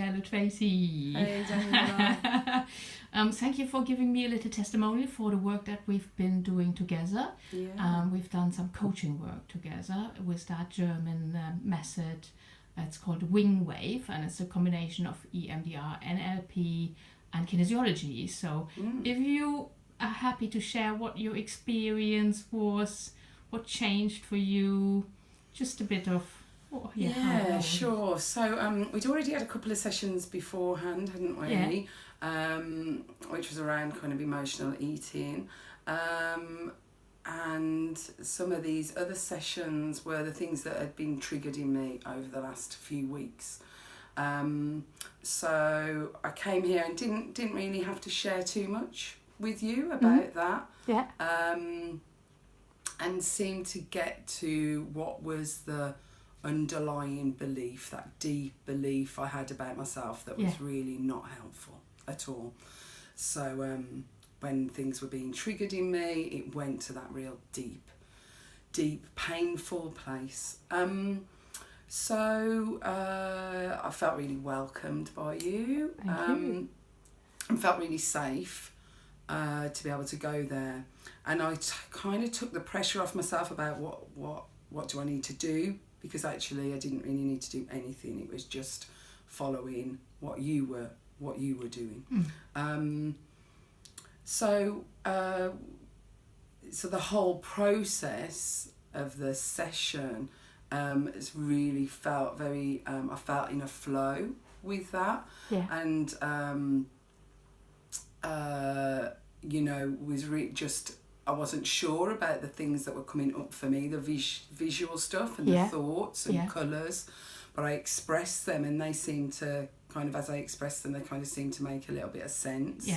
hello Tracy. Hey, Daniela. Thank you for giving me a little testimonial for the work that we've been doing together. Yeah. We've done some coaching work together with that German method. It's called Wingwave, and it's a combination of EMDR, NLP, and kinesiology. So if you are happy to share what your experience was, what changed for you, just a bit of... Yeah, sure. So we'd already had a couple of sessions beforehand, hadn't we? Yeah. Which was around kind of emotional eating. And some of these other sessions were the things that had been triggered in me over the last few weeks. So I came here and didn't really have to share too much with you about that. Yeah. And seemed to get to what was the underlying belief, that deep belief I had about myself that was really not helpful at all. So when things were being triggered in me, it went to that real deep, painful place. So I felt really welcomed by you. Thank you. And felt really safe to be able to go there. And I kind of took the pressure off myself about what do I need to do, because actually I didn't really need to do anything. It was just following what you were doing. So the whole process of the session has really felt very, I felt in a flow with that. Yeah. And, was just, I wasn't sure about the things that were coming up for me, the visual stuff and the thoughts and colours, but I expressed them and they seemed to kind of, as I expressed them, they kind of seemed to make a little bit of sense,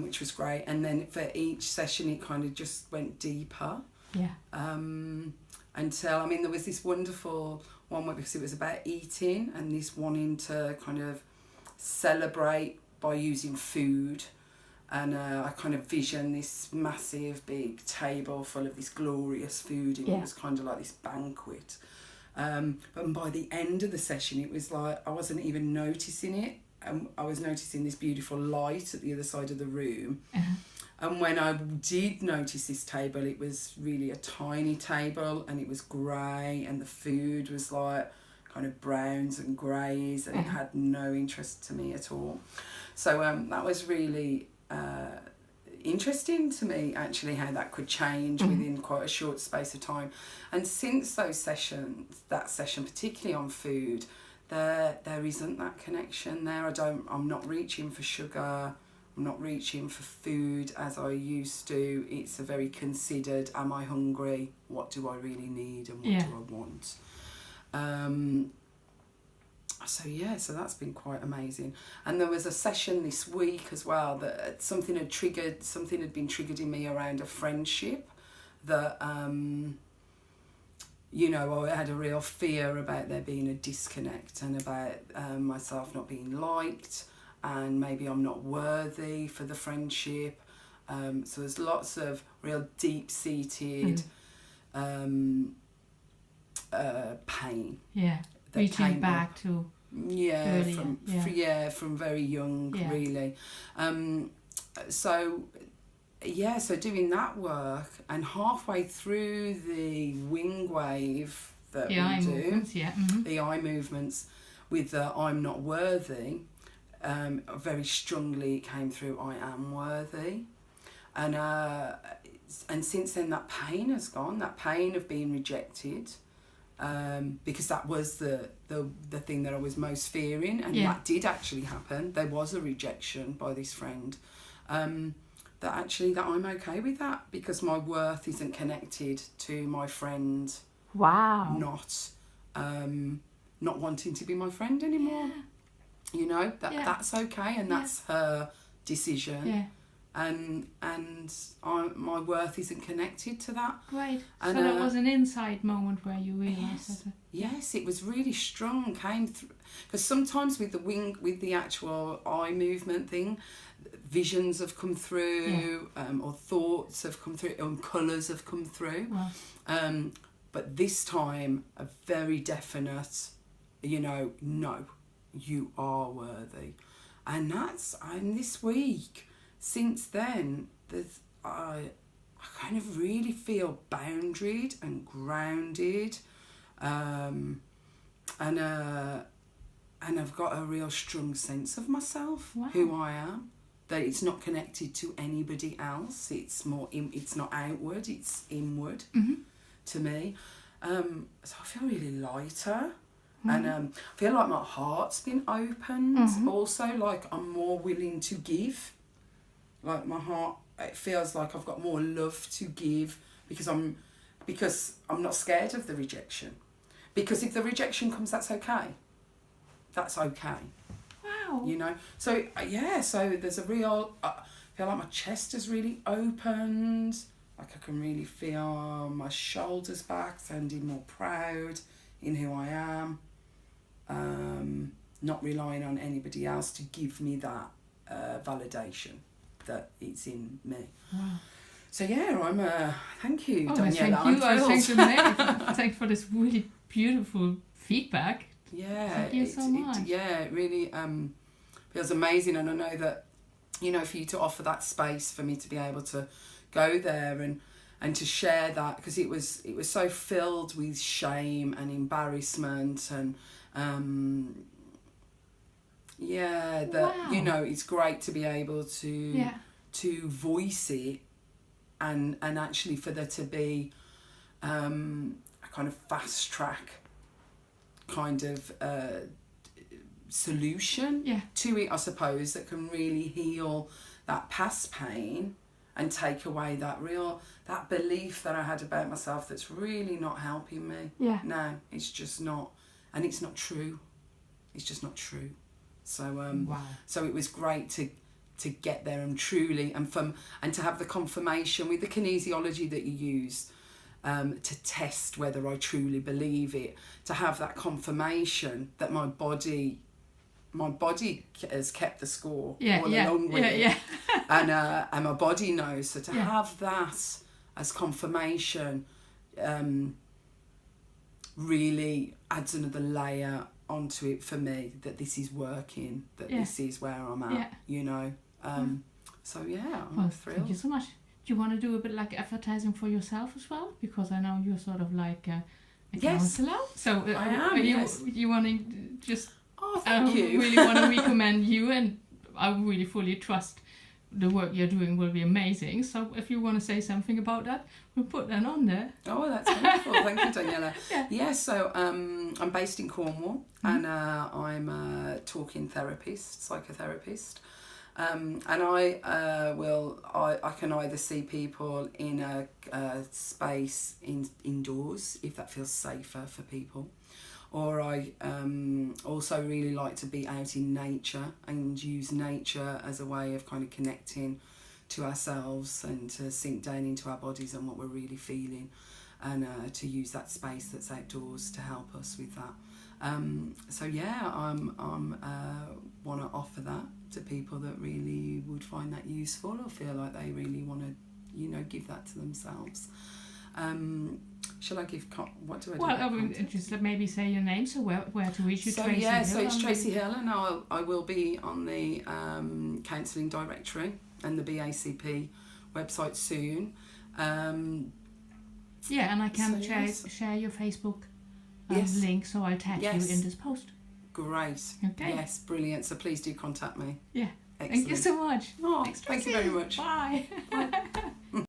which was great. And then for each session, it kind of just went deeper. Yeah. Until, there was this wonderful one where, because it was about eating and this wanting to kind of celebrate by using food. And I kind of visioned this massive big table full of this glorious food, and it was kind of like this banquet. But by the end of the session, it was like I wasn't even noticing it. I was noticing this beautiful light at the other side of the room. And when I did notice this table, it was really a tiny table, and it was grey, and the food was like kind of browns and greys, and it had no interest to me at all. So that was really interesting to me, actually, how that could change within quite a short space of time. And since those sessions, that session particularly on food, there isn't that connection there. I'm not reaching for sugar, I'm not reaching for food as I used to. It's a very considered, am I hungry, what do I really need, and what do I want? So that's been quite amazing. And there was a session this week as well that something had been triggered in me around a friendship that, I had a real fear about there being a disconnect and about myself not being liked, and maybe I'm not worthy for the friendship. So there's lots of real deep-seated pain. Yeah. Reaching back to from very young, really. So doing that work, and halfway through the Wingwave that we do, the eye movements with the I'm not worthy, very strongly it came through I am worthy. And since then that pain has gone, that pain of being rejected, because that was the thing that I was most fearing, and that did actually happen. There was a rejection by this friend, that I'm okay with that, because my worth isn't connected to my friend not wanting to be my friend anymore. That's okay, and that's her decision. And my worth isn't connected to that. Great. And so that was an inside moment where you realised that. Yes, it was really strong. Came through, because sometimes with the actual eye movement thing, visions have come through, or thoughts have come through, and colours have come through. Wow. But this time, a very definite, no. you are worthy. And this week, since then, I kind of really feel boundaried and grounded, and I've got a real strong sense of myself, who I am, that it's not connected to anybody else. It's more, it's not outward, it's inward to me. So I feel really lighter, and I feel like my heart's been opened. Also, like I'm more willing to give. Like my heart, it feels like I've got more love to give because I'm not scared of the rejection. Because if the rejection comes, that's okay. That's okay. Wow. You know. So so there's a real. I feel like my chest is really opened. Like I can really feel my shoulders back, sounding more proud in who I am. Not relying on anybody else to give me that validation that it's in me. Wow. So I'm thank you, Daniela. Thank you. Thanks for this really beautiful feedback. Yeah, thank you so much. It really feels amazing, and I know that, you know, for you to offer that space for me to be able to go there and to share that, because it was so filled with shame and embarrassment and you know, it's great to be able to voice it and actually for there to be a kind of fast track kind of solution to it, I suppose, that can really heal that past pain and take away that belief that I had about myself that's really not helping me. Yeah. No, it's just not, and it's not true. It's just not true. So so it was great to get there and truly and to have the confirmation with the kinesiology that you use to test whether I truly believe it, to have that confirmation that my body has kept the score all along with it. And my body knows. So to have that as confirmation really adds another layer onto it for me, that this is working, that this is where I'm at, you know. I'm thrilled. Thank you so much. Do you want to do a bit like advertising for yourself as well? Because I know you're sort of like a counselor. So I am, you want to just... Oh, thank you. Really want to recommend you, and I really fully trust the work you're doing will be amazing. So if you want to say something about that, we'll put that on there. Oh, that's wonderful. Thank you, Daniela. So I'm based in Cornwall, and I'm a talking therapist, psychotherapist. And I can either see people in a space indoors if that feels safer for people, or I also really like to be out in nature and use nature as a way of kind of connecting to ourselves and to sink down into our bodies and what we're really feeling, and to use that space that's outdoors to help us with that. I'm want to offer that to people that really would find that useful or feel like they really want to, you know, give that to themselves. Shall I give, what do I do? Well, I will just maybe say your name, so where to reach you, Tracy Hill. So it's Tracy Hill, and I will be on the counselling directory and the BACP website soon. And I can share your Facebook link, so I'll tag you in this post. Great. Okay. Yes, brilliant. So please do contact me. Yeah. Excellent. Thank you so much. Oh, thank you very much. Bye. Bye.